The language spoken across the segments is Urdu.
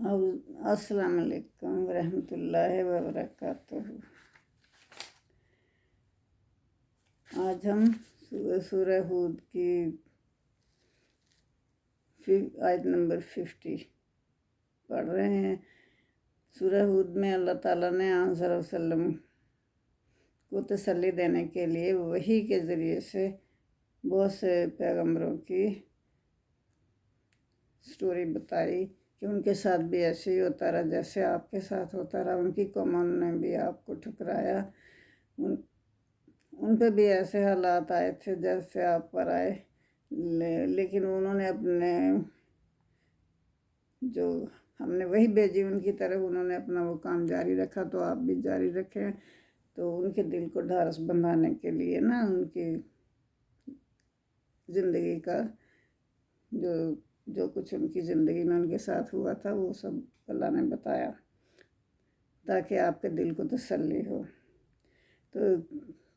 السلام علیکم ورحمۃ اللہ وبرکاتہ۔ آج ہم سورہ ہود کی آیت نمبر 50 پڑھ رہے ہیں۔ سورہ ہود میں اللہ تعالیٰ نے آن صلی اللہ علیہ وسلم کو تسلی دینے کے لیے وحی کے ذریعے سے بہت سے پیغمبروں کی سٹوری بتائی کہ ان کے ساتھ بھی ایسے ہی ہوتا رہا جیسے آپ کے ساتھ ہوتا رہا، ان کی قوموں نے بھی آپ کو ٹھکرایا، ان پہ بھی ایسے حالات آئے تھے جیسے آپ پر آئے، لیکن انہوں نے اپنے جو ہم نے وہی بھیجی ان کی طرف، انہوں نے اپنا وہ کام جاری رکھا، تو آپ بھی جاری رکھیں۔ تو ان کے دل کو ڈھارس بندھانے کے لیے نا، ان کی زندگی کا جو کچھ ان کی زندگی میں ان کے ساتھ ہوا تھا وہ سب اللہ نے بتایا تاکہ آپ کے دل کو تسلی ہو۔ تو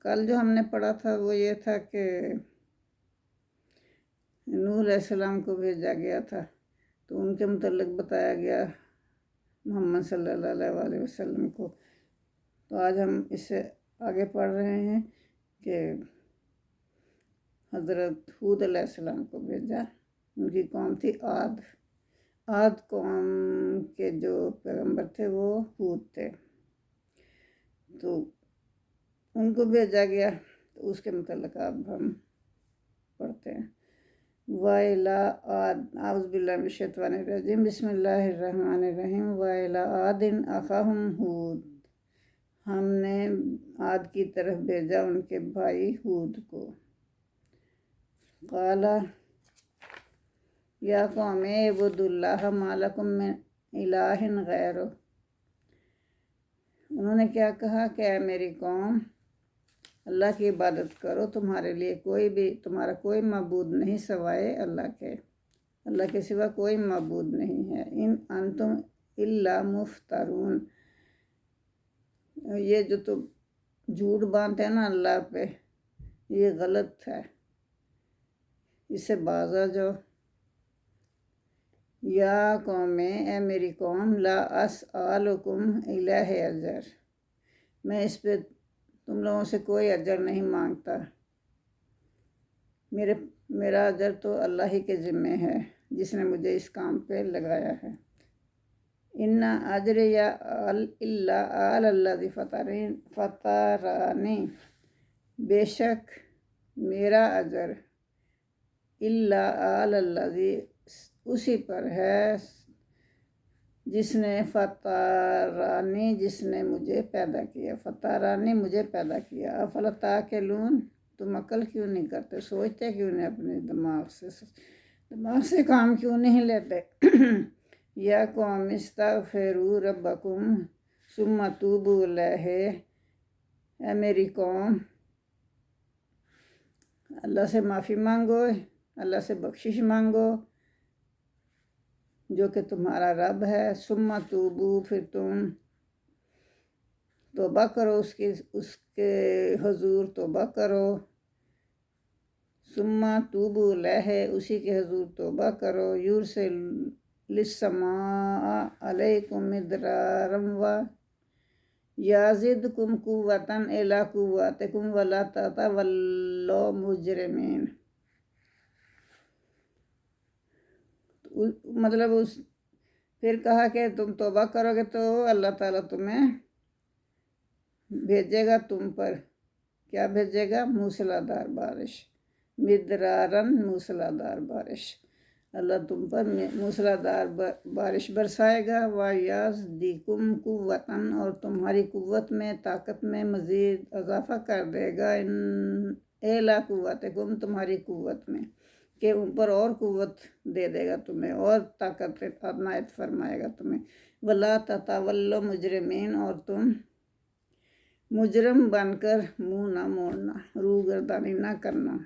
کل جو ہم نے پڑھا تھا وہ یہ تھا کہ نوح علیہ السلام کو بھیجا گیا تھا، تو ان کے متعلق بتایا گیا محمد صلی اللہ علیہ وسلم کو۔ تو آج ہم اس سے آگے پڑھ رہے ہیں کہ حضرت ہود علیہ السلام کو بھیجا۔ ان کی قوم تھی عاد قوم کے جو پیغمبر تھے وہ ہود تھے، تو ان کو بھیجا گیا۔ تو اس کے متعلق اب ہم پڑھتے ہیں۔ وَإِلَىٰ عَادٍ اعوذ باللہ من الشیطان الرجیم بسم اللہ الرحمن الرحیم۔ وَإِلَىٰ عَادٍ أَخَاهُمْ ہود، ہم نے عاد کی طرف بھیجا ان کے بھائی ہود کو۔ قَالَ یا قوم اعبدوا اللہ ما لکم من الہ غیرہ، انہوں نے کیا کہا کہ اے میری قوم، اللہ کی عبادت کرو، تمہارے لیے تمہارا کوئی معبود نہیں سوائے اللہ کے سوا کوئی معبود نہیں ہے۔ ان انتم الا مفترون، یہ جو تم جھوٹ باندھتے ہیں نا اللہ پہ، یہ غلط ہے، اس سے باز آ جاؤ۔ یا قوم، اے میری قوم، لا اسألکم علیہ اجر، میں اس پہ تم لوگوں سے کوئی اجر نہیں مانگتا، میرا اجر تو اللہ ہی کے ذمہ ہے جس نے مجھے اس کام پہ لگایا ہے۔ ان اجریہ الا علی الذی فطرنی، بے شک میرا اجر الا علی الذی، اسی پر ہے جس نے فطرنی، جس نے مجھے پیدا کیا، فطرنی مجھے پیدا کیا۔ افلا تعقلون، تم عقل کیوں نہیں کرتے، سوچتے کیوں نہیں، اپنے دماغ سے کام کیوں نہیں لیتے۔ یا قوم استغفروا ربکم ثم توبوا الیہ، اے میری قوم، اللہ سے معافی مانگو، اللہ سے بخشش مانگو جو کہ تمہارا رب ہے۔ ثم توبوا، پھر تم توبہ کرو، اس کے حضور توبہ کرو۔ ثم توبوا الیہ، اسی کے حضور توبہ کرو۔ یرسل السماء علیکم مدرارا یزدکم قوۃ الی قوتکم ولا تتولوا مجرمین، مطلب پھر کہا کہ تم توبہ کرو گے تو اللہ تعالیٰ تمہیں بھیجے گا، تم پر کیا بھیجے گا؟ موسلادھار بارش، مدرارن موسلادھار بارش، اللہ تم پر موسلادھار بارش برسائے گا۔ وَيَزِدْكُمْ قُوَّةً، اور تمہاری قوت میں، طاقت میں مزید اضافہ کر دے گا، اِلَىٰ قُوَّتِكُمْ، تمہاری قوت میں، کہ اوپر اور قوت دے دے گا تمہیں، اور طاقت عنایت فرمائے گا تمہیں۔ وَلَا تَتَوَلَّوْا مُجْرِمِينَ، اور تم مجرم بن کر منہ نہ موڑنا، روگردانی نہ کرنا۔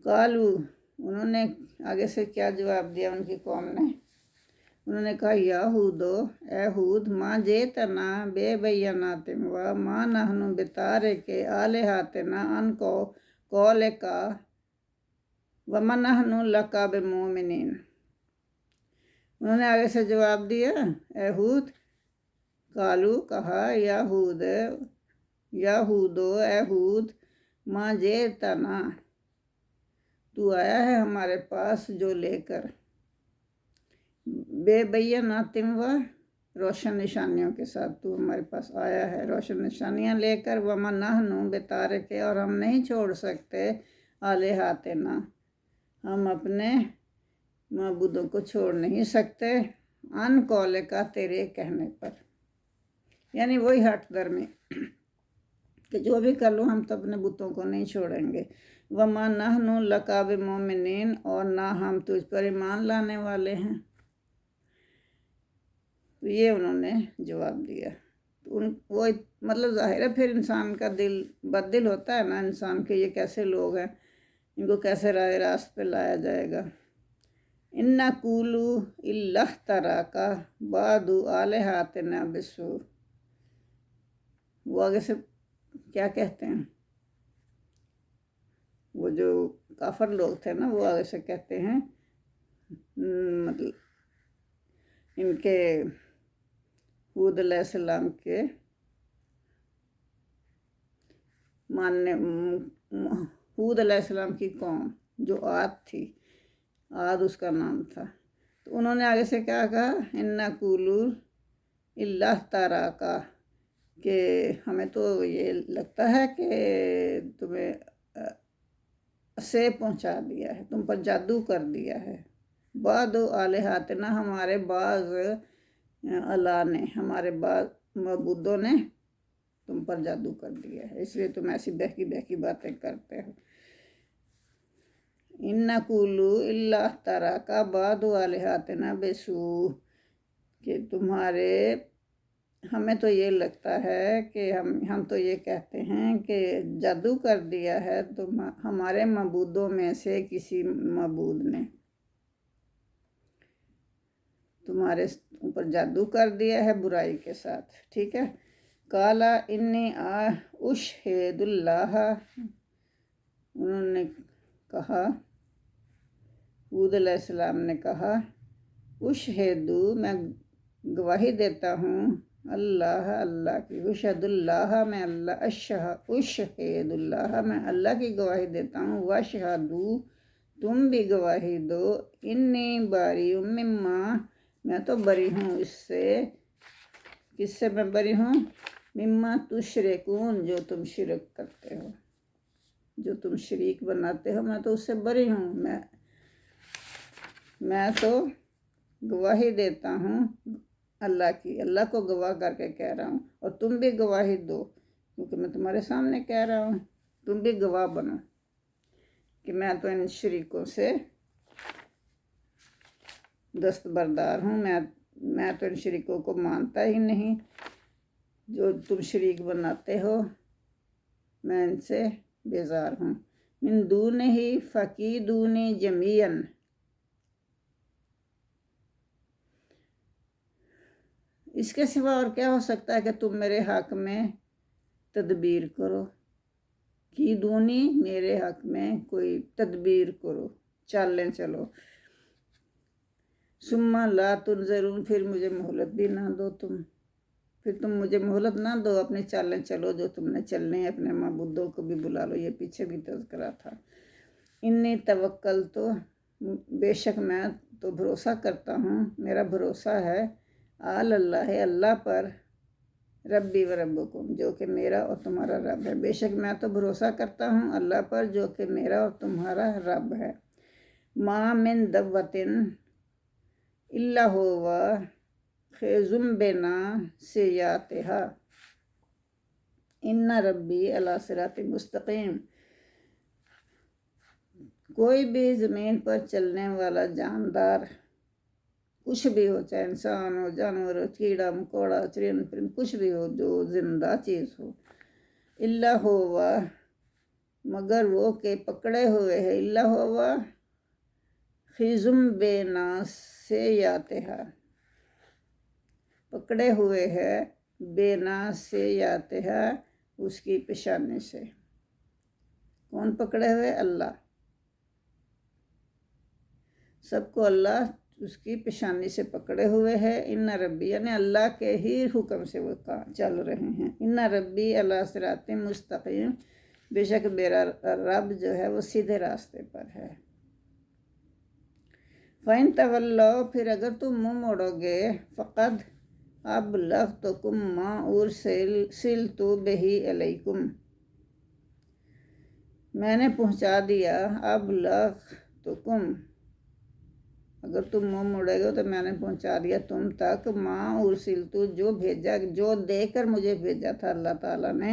قالوا، انہوں نے آگے سے کیا جواب دیا ان کی قوم نے؟ انہوں نے کہا یا ہودو، اے ہود، ما جئتنا ببینات وما نحن بتارک آلہتنا عن قولک وما نحن لک بمؤمنین، انہوں نے آگے سے جواب دیا، اے ہود، کالو کہا، یا ہودو، اے ہود، ماں جیتنا، تو آیا ہے ہمارے پاس جو لے کر، بے بیناتم و روشن نشانیوں کے ساتھ، تو ہمارے پاس آیا ہے روشن نشانیاں لے کر، وما نحن بتارک، اور ہم نہیں چھوڑ سکتے، آلہاتنا، ہم اپنے معبودوں کو چھوڑ نہیں سکتے، ان قول کا، تیرے کہنے پر، یعنی وہی ہٹ درمی کہ جو بھی کر لوں ہم تو اپنے بتوں کو نہیں چھوڑیں گے، وما نحن لک بمؤمنین، اور نہ ہم تجھ پر ایمان لانے والے ہیں۔ تو یہ انہوں نے جواب دیا۔ وہ مطلب ظاہر ہے پھر انسان کا دل بد دل ہوتا ہے نا انسان کے، یہ کیسے لوگ ہیں، ان کو کیسے راہ راست پہ لایا جائے گا۔ ان نقولو الا اختراک بعض آلہاتنا بسوء، وہ آگے سے کیا کہتے ہیں، وہ جو کافر لوگ تھے نا، وہ آگے سے کہتے ہیں، مطلب ان کے ہود علیہ السلام کے ماننے، ہود علیہ السلام کی قوم جو عاد تھی، عاد اس کا نام تھا، تو انہوں نے آگے سے کیا کہا، ان نقولو الا اختراک، کہ ہمیں تو یہ لگتا ہے کہ تمہیں سے پہنچا دیا ہے، تم پر جادو کر دیا ہے، بعض آلہاتنا، ہمارے بعض اللہ نے، ہمارے بعض معبودوں نے تم پر جادو کر دیا ہے، اس لیے تم ایسی بہکی بہکی باتیں کرتے ہو۔ ان نقولو الا اختراک بعض آلہاتنا بسوء، کہ ہمیں تو یہ لگتا ہے کہ ہم تو یہ کہتے ہیں کہ جادو کر دیا ہے ہمارے معبودوں میں سے کسی معبود نے تمہارے اوپر جادو کر دیا ہے برائی کے ساتھ، ٹھیک ہے۔ کالا انی اشہد اللہ، انہوں نے کہا، ہود علیہ السلام نے کہا، اشہدو، میں گواہی دیتا ہوں، اللہ کی، اشہد اللہ، میں اللہ، اشہد اللہ، میں اللہ کی گواہی دیتا ہوں، واشہدو، تم بھی گواہی دو، انی بری مما، میں تو بری ہوں اس سے، کس سے میں بری ہوں، مما تشرکون، جو تم شرک کرتے ہو، جو تم شریک بناتے ہو، میں تو اس سے بری ہوں، میں تو گواہی دیتا ہوں اللہ کی، اللہ کو گواہ کر کے کہہ رہا ہوں، اور تم بھی گواہی دو، کیونکہ میں تمہارے سامنے کہہ رہا ہوں، تم بھی گواہ بنو کہ میں تو ان شریکوں سے دستبردار ہوں، میں تو ان شریکوں کو مانتا ہی نہیں، جو تم شریک بناتے ہو میں ان سے بیزار ہوں۔ من دونہ فکیدونی جمیعا، اس کے سوا اور کیا ہو سکتا ہے کہ تم میرے حق میں تدبیر کرو، کی دونی، میرے حق میں کوئی تدبیر کرو، چالیں چلو، ثم لا تنظرون، پھر مجھے مہلت بھی نہ دو پھر تم مجھے مہلت نہ دو، اپنی چالیں چلو جو تم نے چلنے، اپنے معبودوں کو بھی بلا لو، یہ پیچھے بھی تذکرہ تھا۔ انی توکلت، بے شک میں تو بھروسہ کرتا ہوں، میرا بھروسہ ہے، اللہ پر، ربی و ربکم، جو کہ میرا اور تمہارا رب ہے، بے شک میں تو بھروسہ کرتا ہوں اللہ پر جو کہ میرا اور تمہارا رب ہے۔ ما من دبۃ الا هو خیظ بناصیتها، ان ربی علی صراط مستقیم، کوئی بھی زمین پر چلنے والا جاندار، کچھ بھی ہو، چاہے انسان ہو، جانور ہو، کیڑا مکوڑا، چرند پرند، کچھ بھی ہو جو زندہ چیز ہو، الا ہوا، مگر وہ کہ پکڑے ہوئے ہے، الا ہوا خیظ بناصیتها، پکڑے ہوئے ہے بناصیتها، اس کی پیشانی سے، کون پکڑے ہوئے، اللہ، سب کو اللہ اس کی پیشانی سے پکڑے ہوئے ہے۔ ان ربی یعنی اللہ کے ہی حکم سے وہ چل رہے ہیں۔ ان ربی علی صراط مستقیم، بے شک میرا رب جو ہے وہ سیدھے راستے پر ہے۔ فَإِن تَوَلَّوْا، پھر اگر تم منہ موڑو گے، فقد أَبْلَغْتُكُم مَّا أُرْسِلْتُ بِهِ إِلَيْكُم، میں نے پہنچا دیا، أَبْلَغْتُكُم، اگر تم منہ موڑے گے تو میں نے پہنچا دیا تم تک، مَا أُرْسِلْتُ، جو بھیجا، جو دے کر مجھے بھیجا تھا اللہ تعالیٰ نے،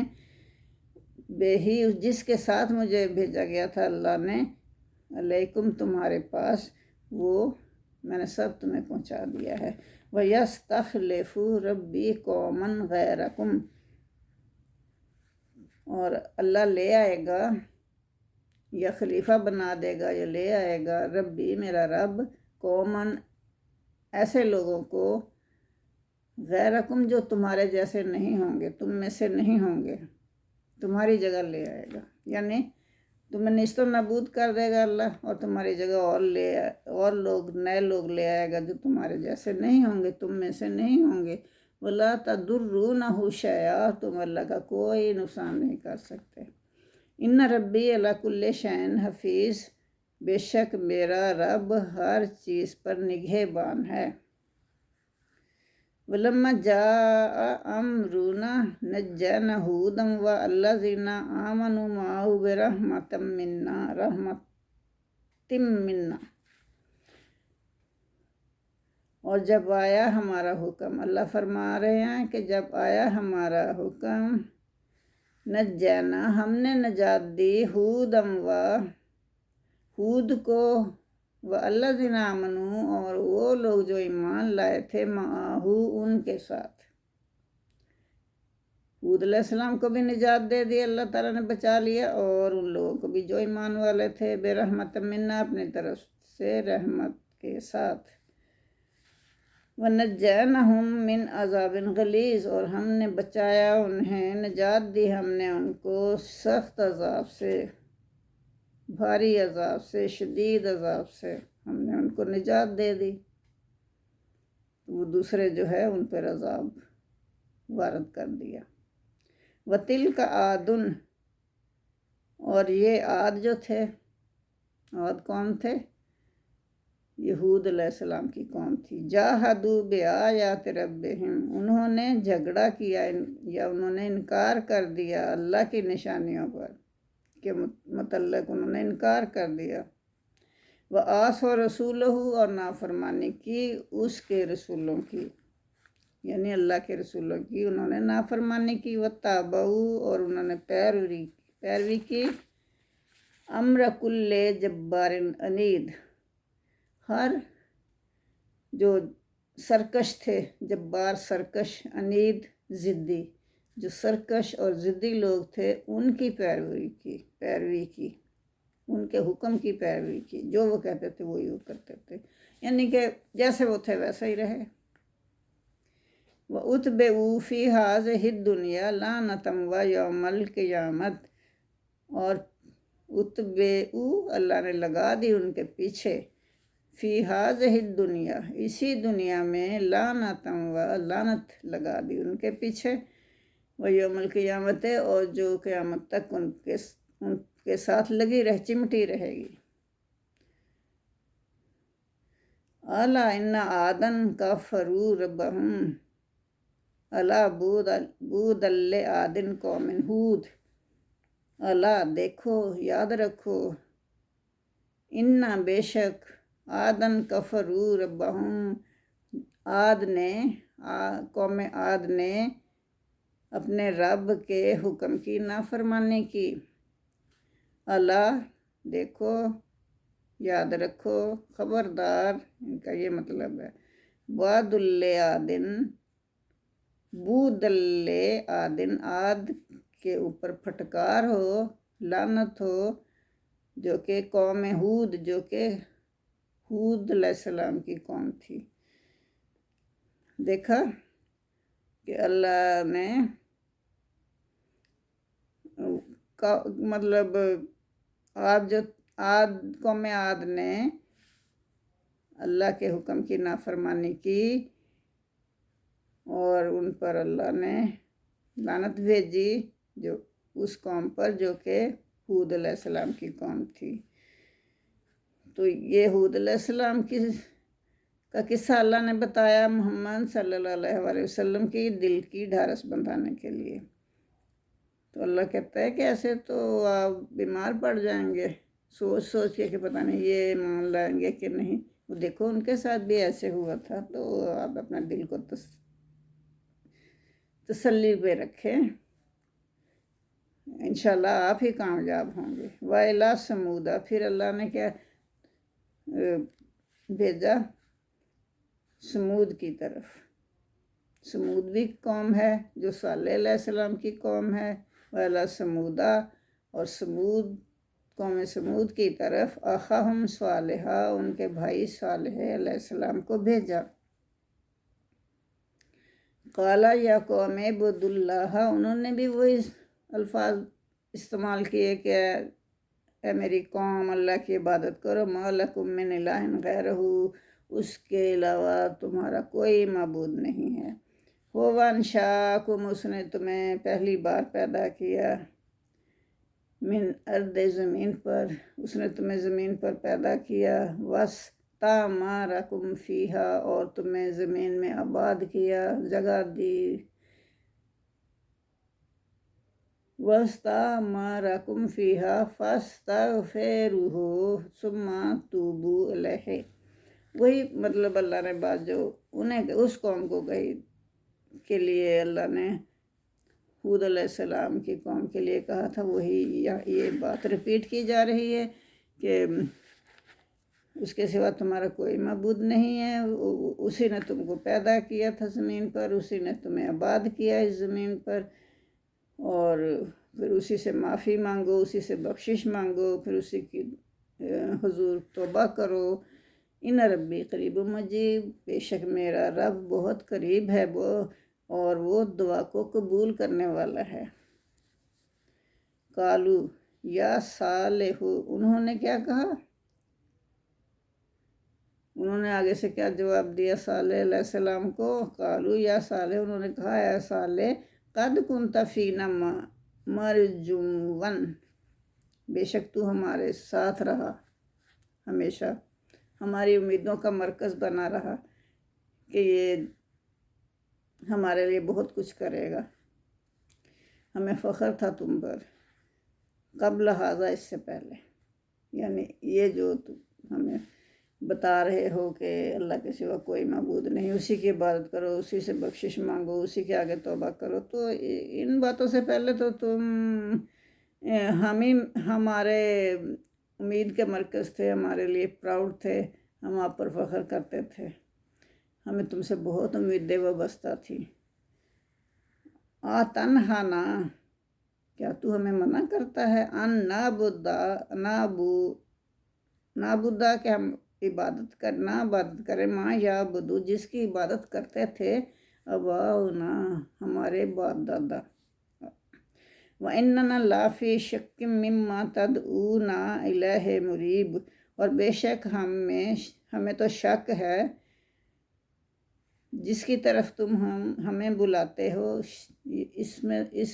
بِهِ، جس کے ساتھ مجھے بھیجا گیا تھا اللہ نے، علیکم، تمہارے پاس، وہ میں نے سب تمہیں پہنچا دیا ہے۔ وَيَسْتَخْلِفُ رَبِّي قَوْمًا غَيْرَكُمْ، اور اللہ لے آئے گا یا خلیفہ بنا دے گا یا لے آئے گا، ربی میرا رب، قومن ایسے لوگوں کو، غیرکم جو تمہارے جیسے نہیں ہوں گے، تم میں سے نہیں ہوں گے، تمہاری جگہ لے آئے گا، یعنی تمہیں نیست و نابود کر دے گا اللہ، اور تمہاری جگہ اور لوگ، نئے لوگ لے آئے گا جو تمہارے جیسے نہیں ہوں گے، تم میں سے نہیں ہوں گے۔ وَلَا تَضُرُّونَهُ شَيْئًا، تم اللہ کا کوئی نقصان نہیں کر سکتے۔ ان ربی علی کل شیء حفیظ، بے شک میرا رب ہر چیز پر نگہبان ہے۔ وَلَمَّا جَاءَ أَمْرُنَا نَجَّيْنَا هُودًا وَالَّذِينَ آمَنُوا مَعَهُ برحمة منا، اور جب آیا ہمارا حکم، اللہ فرما رہے ہیں کہ جب آیا ہمارا حکم، نجینا، ہم نے نجات دی، ہود کو، والذین آمنوا، اور وہ لوگ جو ایمان لائے تھے، معاہو، ان کے ساتھ۔ ہود علیہ السلام کو بھی نجات دے دی اللہ تعالیٰ نے، بچا لیا، اور ان لوگوں کو بھی جو ایمان والے تھے، برحمت منا، اپنی طرف سے رحمت کے ساتھ۔ وَنَجَّيْنَاهُمْ مِنْ عَذَابٍ غَلِيظٍ، اور ہم نے بچایا انہیں، نجات دی ہم نے ان کو سخت عذاب سے، بھاری عذاب سے، شدید عذاب سے، ہم نے ان کو نجات دے دی، وہ دوسرے جو ہے ان پر عذاب وارد کر دیا۔ وَتِلْكَ عَادٌ، اور یہ عاد جو تھے، عاد کون تھے؟ یہود علیہ السلام کی قوم تھی۔ جاہدوا بآیات ربہم، انہوں نے جھگڑا کیا یا انہوں نے انکار کر دیا اللہ کی نشانیوں پر کے متعلق، انہوں نے انکار کر دیا۔ وعصوا رسولہ، اور نافرمانی کی اس کے رسولوں کی، یعنی اللہ کے رسولوں کی انہوں نے نافرمانی کی۔ واتبعوا، اور انہوں نے پیروی کی، امر کل جبار عنید، ہر جو سرکش تھے، جبار سرکش، عنید ضدی، جو سرکش اور ضدی لوگ تھے ان کی پیروی کی، ان کے حکم کی پیروی کی، جو وہ کہتے تھے وہی وہ کرتے تھے، یعنی کہ جیسے وہ تھے ویسا ہی رہے۔ وَأُتْبِعُوا فِي هَٰذِهِ الدُّنْيَا لَعْنَةً وَيَوْمَ الْقِيَامَةِ، اور اتبعوا، اللہ نے لگا دی ان کے پیچھے، فی هَٰذِهِ الدُّنْيَا، اسی دنیا میں، لعنةً، لعنت لگا دی ان کے پیچھے، ویوم القیامت، اور جو قیامت تک ان کے ساتھ لگی چمٹی رہے گی۔ الا ان عادا کفروا ربهم، الا بعدا لعاد قوم ہود، الا دیکھو، یاد رکھو، ان بے شک، عادن کفروا ربهم، عاد نے، قوم عاد نے اپنے رب کے حکم کی نافرمانی کی۔ اللہ، دیکھو، یاد رکھو، خبردار، ان کا یہ مطلب ہے۔ بعد عادن، عاد کے اوپر پھٹکار ہو، لعنت ہو، جو کہ قوم ہود، جو کہ ہود علیہ السلام کی قوم تھی۔ دیکھا کہ اللہ نے مطلب قوم عاد نے اللہ کے حکم کی نافرمانی کی اور ان پر اللہ نے لعنت بھیجی جو اس قوم پر جو کہ ہود علیہ السلام کی قوم تھی۔ تو یہ ہود علیہ السلام کا قصہ اللہ نے بتایا محمد صلی اللہ علیہ وسلم کی دل کی ڈھارس بندھانے کے لیے۔ تو اللہ کہتا ہے کہ ایسے تو آپ بیمار پڑ جائیں گے سوچ سوچ کے پتہ نہیں یہ مان لائیں گے کہ نہیں۔ وہ دیکھو ان کے ساتھ بھی ایسے ہوا تھا، تو آپ اپنا دل کو تسلی پہ رکھیں، انشاءاللہ آپ ہی کامیاب ہوں گے۔ وَإِلَىٰ ثَمُودَ، پھر اللہ نے کیا بھیجا سمود کی طرف۔ سمود بھی قوم ہے جو صالح علیہ السلام کی قوم ہے۔ وَإِلَىٰ ثَمُودَ، اور سمود قوم سمود کی طرف اخاہم صالحہ، ان کے بھائی صالح علیہ السلام کو بھیجا۔ قال یا قوم اعبدوا اللہ، انہوں نے بھی وہی الفاظ استعمال کیے کہ اے میری قوم اللہ کی عبادت کرو، ما لکم من الہ غیرہ، اس کے علاوہ تمہارا کوئی معبود نہیں ہے۔ هو انشاکم، اس نے تمہیں پہلی بار پیدا کیا، من ارض، زمین پر، اس نے تمہیں زمین پر پیدا کیا، واستعمرکم فیہا، اور تمہیں زمین میں آباد کیا، جگہ دی، واستعمرکم فیہا فاستغفروہ ثم توبوا الیہ۔ وہی مطلب اللہ نے بات جو انہیں اس قوم کو کہی کے لیے اللہ نے ہود علیہ السلام کی قوم کے لیے کہا تھا، وہی یہ بات ریپیٹ کی جا رہی ہے کہ اس کے سوا تمہارا کوئی معبود نہیں ہے، اسی نے تم کو پیدا کیا تھا زمین پر، اسی نے تمہیں آباد کیا اس زمین پر، اور پھر اسی سے معافی مانگو، اسی سے بخشش مانگو، پھر اسی کی حضور توبہ کرو۔ ان ربی قریب مجیب، بے شک میرا رب بہت قریب ہے وہ، اور وہ دعا کو قبول کرنے والا ہے۔ قالو یا صالح، انہوں نے کیا کہا؟ انہوں نے آگے سے کیا جواب دیا صالح علیہ السلام کو؟ قالو یا صالح، انہوں نے کہا اے صالح، قد کنت فینا مرجوا، بے شک تو ہمارے ساتھ رہا، ہمیشہ ہماری امیدوں کا مرکز بنا رہا کہ یہ ہمارے لیے بہت کچھ کرے گا، ہمیں فخر تھا تم پر، قبل ھذا، اس سے پہلے، یعنی یہ جو تم ہمیں بتا رہے ہو کہ اللہ کے سوا کوئی معبود نہیں، اسی کی عبادت کرو، اسی سے بخشش مانگو، اسی کے آگے توبہ کرو، تو ان باتوں سے پہلے تو تم ہم ہی ہمارے امید کے مرکز تھے، ہمارے لیے پراؤڈ تھے، ہم آپ پر فخر کرتے تھے، ہمیں تم سے بہت امیدیں وابستہ تھی۔ تنہانا، کیا تو ہمیں منع کرتا ہے، ان نعبدا، کہ ہم عبادت کریں، ماں یا بدو، جس کی عبادت کرتے تھے آباؤنا، ہمارے باپ دادا، وَإِنَّنَا لَفِي شَكٍّ مِّمَّا تَدْعُونَا إِلَيْهِ مُرِيبٍ، اور بے شک ہمیں تو شک ہے جس کی طرف تم ہمیں بلاتے ہو، اس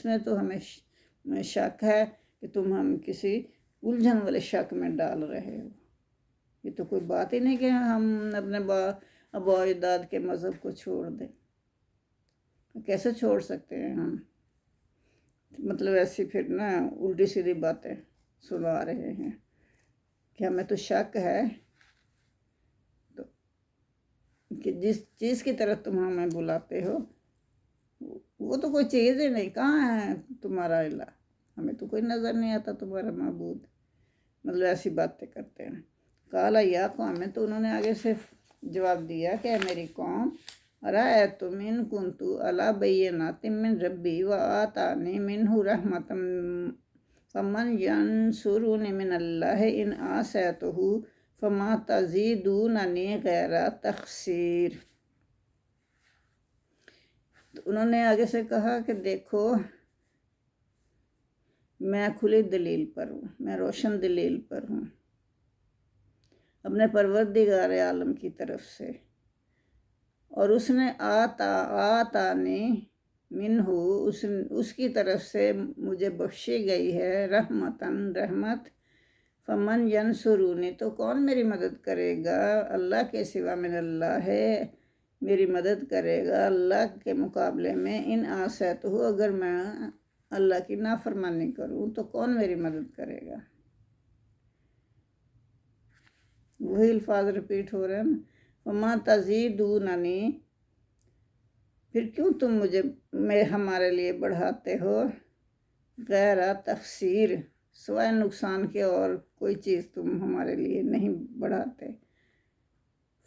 میں تو ہمیں شک ہے کہ تم ہم کسی الجھن والے شک میں ڈال رہے ہو۔ یہ تو کوئی بات ہی نہیں کہ ہم اپنے آباء و اجداد کے مذہب کو چھوڑ دیں، کیسے چھوڑ سکتے ہیں ہم؟ مطلب ایسی پھر نا الٹی سیدھی باتیں سنا رہے ہیں کہ ہمیں تو شک ہے کہ جس چیز کی طرف تم ہمیں بلاتے ہو وہ تو کوئی چیز ہی نہیں، کہاں ہے تمہارا الہ، ہمیں تو کوئی نظر نہیں آتا تمہارا معبود، مطلب ایسی باتیں کرتے ہیں۔ قال یا قوم، تو انہوں نے آگے سے جواب دیا کہ میری قوم، ارأیتم ان کنت علی بینۃ من ربی وآتانی منہ رحمۃ فمن ینصرنی من اللہ ان عصیتہ فما تزیدوننی غیر تخسیر۔ تو انہوں نے آگے سے کہا کہ دیکھو میں کھلی دلیل پر ہوں، میں روشن دلیل پر ہوں، اپنے پروردگار عالم کی طرف سے، اور اس نے آتانی منہ اس کی طرف سے مجھے بخشی گئی ہے رحمتاً رحمت، فمن ینصرونی تو کون میری مدد کرے گا، اللہ کے سوا من اللہ ہے میری مدد کرے گا اللہ کے مقابلے میں، ان عصیتہ اگر میں اللہ کی نافرمانی کروں تو کون میری مدد کرے گا۔ وہی الفاظ رپیٹ ہو رہے ہیں نا، وما تزیدوننی پھر کیوں تم میں ہمارے لیے بڑھاتے ہو، غیر تخسیر سوائے نقصان کے اور کوئی چیز تم ہمارے لیے نہیں بڑھاتے،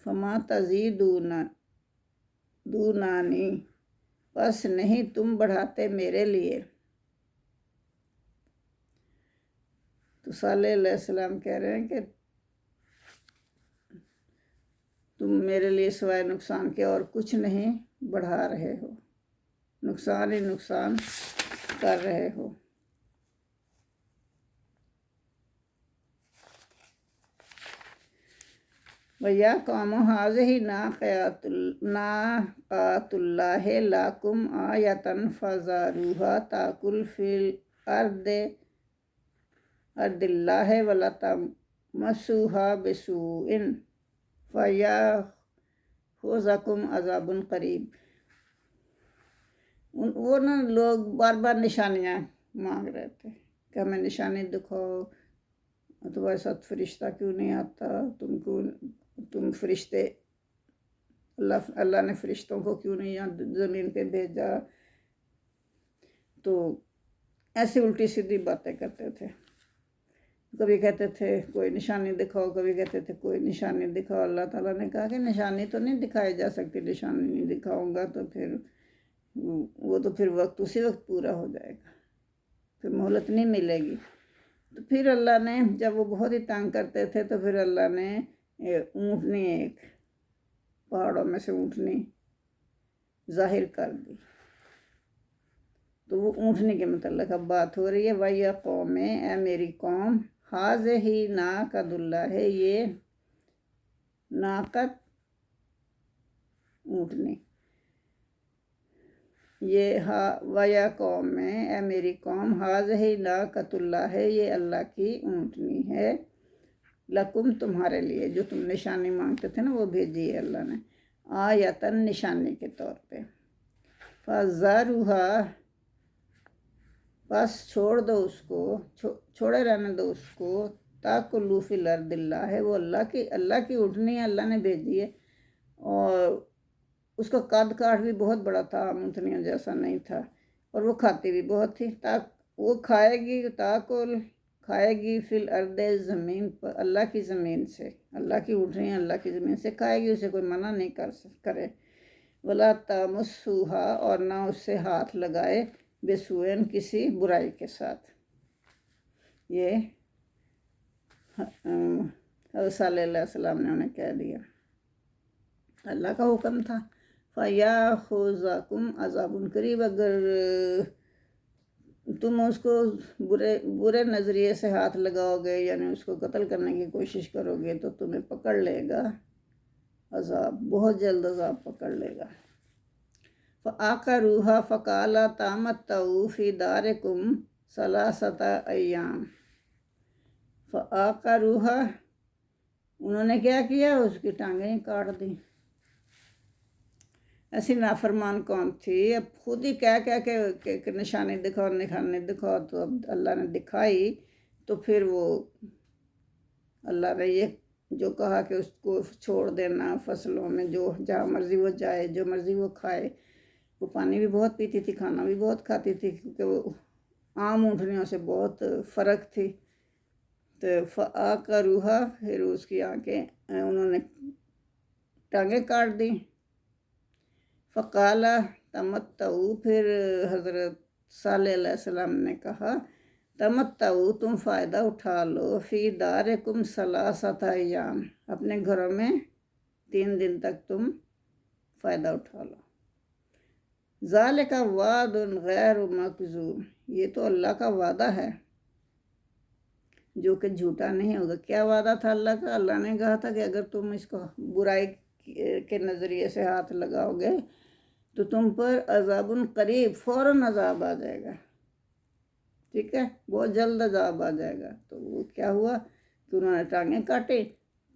فما دونانی بس نہیں تم بڑھاتے میرے لیے۔ تو صالح علیہ السلام کہہ رہے ہیں کہ تم میرے لیے سوائے نقصان کے اور کچھ نہیں بڑھا رہے ہو، نقصان ہی نقصان کر رہے ہو۔ وَيَا قَوْمُ هَٰذِهِ نَاقَةُ اللَّهِ لَكُمْ آیَةً فَذَرُوهَا تَأْکُلْ فِی الْأَرْضِ اللَّهِ وَلَا تَمَسُّوهَا بِسُوءٍ فَیَأْخُذَکُمْ عَذَابٌ قَرِیب۔ وہ نا لوگ بار بار نشانیاں مانگ رہے تھے کہ ہمیں نشانی دکھاؤ، تمہارے ساتھ فرشتہ کیوں نہیں آتا، تم فرشتے اللہ نے فرشتوں کو کیوں نہیں یہاں زمین پہ بھیجا، تو ایسی الٹی سیدھی باتیں کرتے تھے۔ کبھی کہتے تھے کوئی نشانی دکھاؤ، کبھی کہتے تھے کوئی نشانی دکھاؤ۔ اللہ تعالیٰ نے کہا کہ نشانی تو نہیں دکھائی جا سکتی، نشانی نہیں دکھاؤں گا تو پھر وقت اسی وقت پورا ہو جائے گا، پھر مہلت نہیں ملے گی۔ تو پھر اللہ نے جب وہ بہت ہی تنگ کرتے تھے تو پھر اللہ نے اونٹنی ایک پہاڑوں میں سے اونٹنی ظاہر کر دی۔ تو وہ اونٹنی کے متعلق اب بات ہو رہی ہے، وَيَا قَوْمِ اے میری قوم، ہَٰذِهِ نَاقَةُ اللَّهِ یہ ناقت اونٹنی، یہ وَيَا قَوْمِ اے میری قوم، ہَٰذِهِ نَاقَةُ اللَّهِ یہ اللہ کی اونٹنی ہے، لکم تمہارے لیے، جو تم نشانی مانگتے تھے نا وہ بھیجی ہے اللہ نے، آیتاً نشانی کے طور پہ، فَذَرُوهَا بس چھوڑ دو اس کو، چھوڑے رہنے دو اس کو، تَأْکُلُ فِی الْأَرْضِ اللَّهِ وہ اللہ کی اونٹنی ہے، اللہ نے بھیجی ہے، اور اس کا قد کاٹ بھی بہت بڑا تھا، اونٹنیوں جیسا نہیں تھا، اور وہ کھاتی بھی بہت تھی، وہ کھائے گی، تاکل کھائے گی فی الارض زمین پر، اللہ کی زمین سے، اللہ کی اونٹنی اللہ کی زمین سے کھائے گی، اسے کوئی منع نہیں کرے، ولا تمسوہا اور نہ اس سے ہاتھ لگائے، بسوء کسی برائی کے ساتھ۔ یہ حضرت صلی اللہ علیہ وسلم نے انہیں کہہ دیا، اللہ کا حکم تھا۔ فَیَأْخُذَکُمْ عَذَابٌ قَرِیب اگر تم اس کو برے نظریے سے ہاتھ لگاؤ گے، یعنی اس کو قتل کرنے کی کوشش کرو گے، تو تمہیں پکڑ لے گا عذاب، بہت جلد عذاب پکڑ لے گا۔ فَعَقَرُوهَا فَقَالَ تَمَتَّعُوا فِی دَارِکُمْ ثَلَاثَةَ أَیَّامٍ۔ فَعَقَرُوهَا انہوں نے کیا کیا، اس کی ٹانگیں کاٹ دیں۔ ایسی نافرمان قوم تھی، اب خود ہی کہہ کہ نشانی دکھاؤ، تو اب اللہ نے دکھائی، تو پھر وہ اللہ نے یہ جو کہا کہ اس کو چھوڑ دینا فصلوں میں، جہاں مرضی وہ جائے، جو مرضی وہ کھائے، وہ پانی بھی بہت پیتی تھی، کھانا بھی بہت کھاتی تھی، کیونکہ وہ عام اونٹنیوں سے بہت فرق تھی۔ تو فَعَقَرُوهَا پھر اس کی آنکھیں انہوں نے ٹانگیں کاٹ دیں۔ فَقَالَ تَمَتَّعُوا پھر حضرت صالح علیہ السلام نے کہا، تَمَتَّعُوا تم فائدہ اٹھا لو، فِی دَارِکُمْ ثَلَاثَةَ أَیَّامٍ اپنے گھروں میں 3 دن تک تم فائدہ اٹھا لو، ذَلِکَ وَعْدٌ غَیْرُ مَکْذُوبٍ یہ تو اللہ کا وعدہ ہے، جو کہ جھوٹا نہیں ہوگا۔ کیا وعدہ تھا اللہ کا؟ اللہ نے کہا تھا کہ اگر تم اس کو برائی کے نظریے سے ہاتھ لگاؤ گے تو تم پر عذاب قریب، فوراً عذاب آ جائے گا، ٹھیک ہے، بہت جلد عذاب آ جائے گا۔ تو وہ کیا ہوا کہ انہوں نے ٹانگیں کاٹی،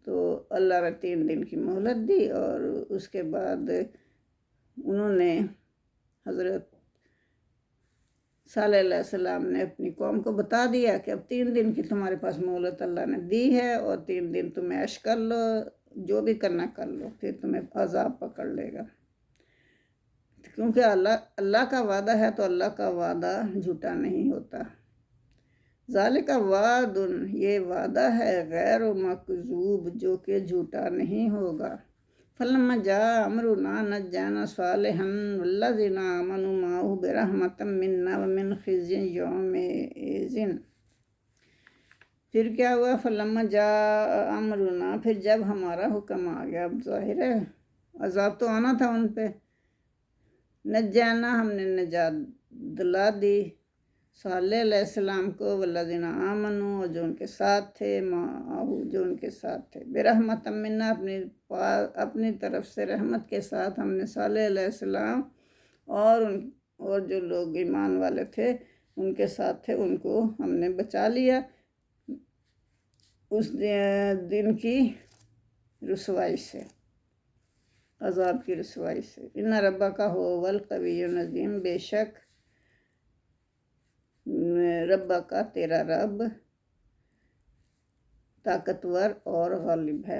تو اللہ نے 3 دن کی مہلت دی، اور اس کے بعد انہوں نے حضرت صالح علیہ السلام نے اپنی قوم کو بتا دیا کہ اب 3 دن کی تمہارے پاس مہلت اللہ نے دی ہے، اور 3 دن تم عیش کر لو، جو بھی کرنا کر لو، پھر تمہیں عذاب پکڑ لے گا۔ کیونکہ اللہ کا وعدہ ہے تو اللہ کا وعدہ جھوٹا نہیں ہوتا۔ ذالک وعد، یہ وعدہ ہے غیر مکذوب، جو کہ جھوٹا نہیں ہوگا۔ فلما جاء امرنا نجینا صالحا والذین آمنوا معه برحمۃ منا ومن خزي یومئذ۔ پھر کیا ہوا؟ فلما جاء امرنا، پھر جب ہمارا حکم آ گیا، اب ظاہر ہے عذاب تو آنا تھا ان پہ، نجینا، ہم نے نجات دلا دی صالح علیہ السلام کو، والذین آمنوا، اور جو ان کے ساتھ تھے، معہو، جو ان کے ساتھ تھے، برحمت منا، اپنی طرف سے رحمت کے ساتھ ہم نے صالح علیہ السلام اور جو لوگ ایمان والے تھے ان کے ساتھ تھے، ان کو ہم نے بچا لیا اس دن کی رسوائی سے، عذاب کی رسوائی سے۔ ان ربک هو القوی العظیم، بے شک رب کا، تیرا رب طاقتور اور غالب ہے،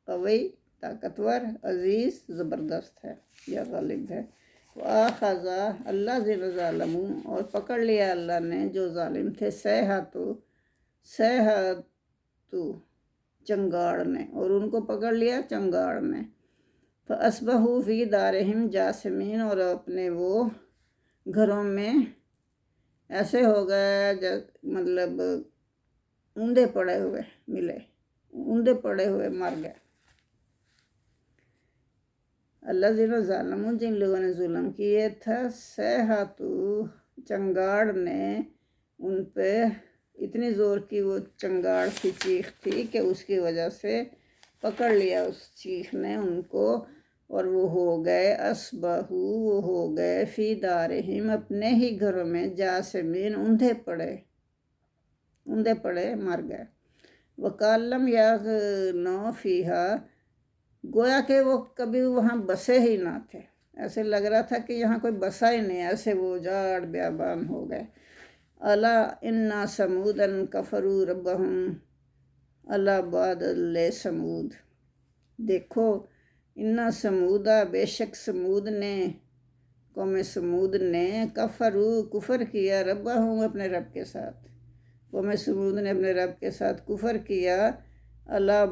قوی طاقتور، عزیز زبردست ہے یا غالب ہے۔ وآخذ الذین ظلموا، اور پکڑ لیا اللہ نے جو ظالم تھے، صیحۃ چنگاڑ نے، اور ان کو پکڑ لیا چنگاڑ نے، فاصبحوا فی دارہم جاثمین، اور اپنے وہ گھروں میں ایسے ہو گئے، مطلب اوندے پڑے ہوئے ملے، اوندے پڑے ہوئے مر گئے۔ الذین ظلموا، جن لوگوں نے ظلم کیے تھا، صیحۃ چنگاڑ نے ان پہ اتنی زور کی وہ چنگاڑ کی چیخ تھی کہ اس کی وجہ سے پکڑ لیا اس چیخ نے ان کو، اور وہ ہو گئے، اصبحوا، وہ ہو گئے، فی دارہم، اپنے ہی گھروں میں، جاثمین، اوندے پڑے مر گئے۔ وکأن لم یغنوا فیہا، گویا کہ وہ کبھی وہاں بسے ہی نہ تھے، ایسے لگ رہا تھا کہ یہاں کوئی بسا ہی نہیں، ایسے وہ اجاڑ بیابان ہو گئے۔ الا ان ثمودا کفروا ربہم، الا بعد لثمود، دیکھو، ان ثمودا، بے شک سمود نے، قوم سمود نے، کفر کیا، ربہم، اپنے رب کے ساتھ، قوم سمود نے اپنے رب کے ساتھ کفر کیا، الا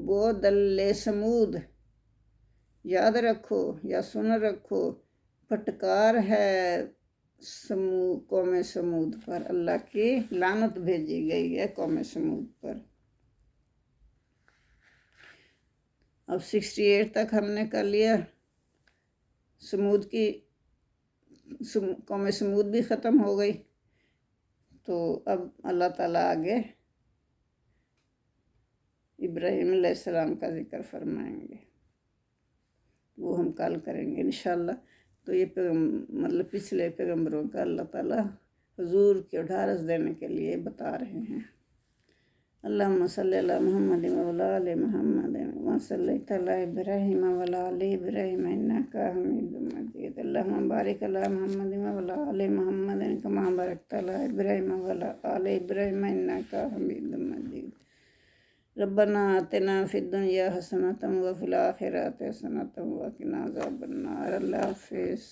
بعد لثمود، یاد رکھو یا سن رکھو، پھٹکار ہے قوم سمود پر، اللہ کی لعنت بھیجی گئی ہے قوم سمود پر۔ اب 68 تک ہم نے کر لیا، سمود کی قوم سمود بھی ختم ہو گئی، تو اب اللہ تعالیٰ آگے ابراہیم علیہ السلام کا ذکر فرمائیں گے، وہ ہم کل کریں گے انشاءاللہ۔ تو یہ مطلب پچھلے پیغمبروں کا اللہ تعالیٰ حضور کے ڈھارس دینے کے لیے بتا رہے ہیں۔ اللہم صلی علی محمد وعلی آل محمد کما صلیت علی ابراہیم وعلی آل ابراہیم انک حمید مجید، اللہم بارک علی محمد وعلی آل محمد کما بارکت علی ابراہیم وعلی آل ابراہیم انک حمید مجید۔ ربنا آتنا فی الدنیا حسنۃ وفی الآخرۃ حسنۃ وقنا عذاب النار۔ اللہ حافظ۔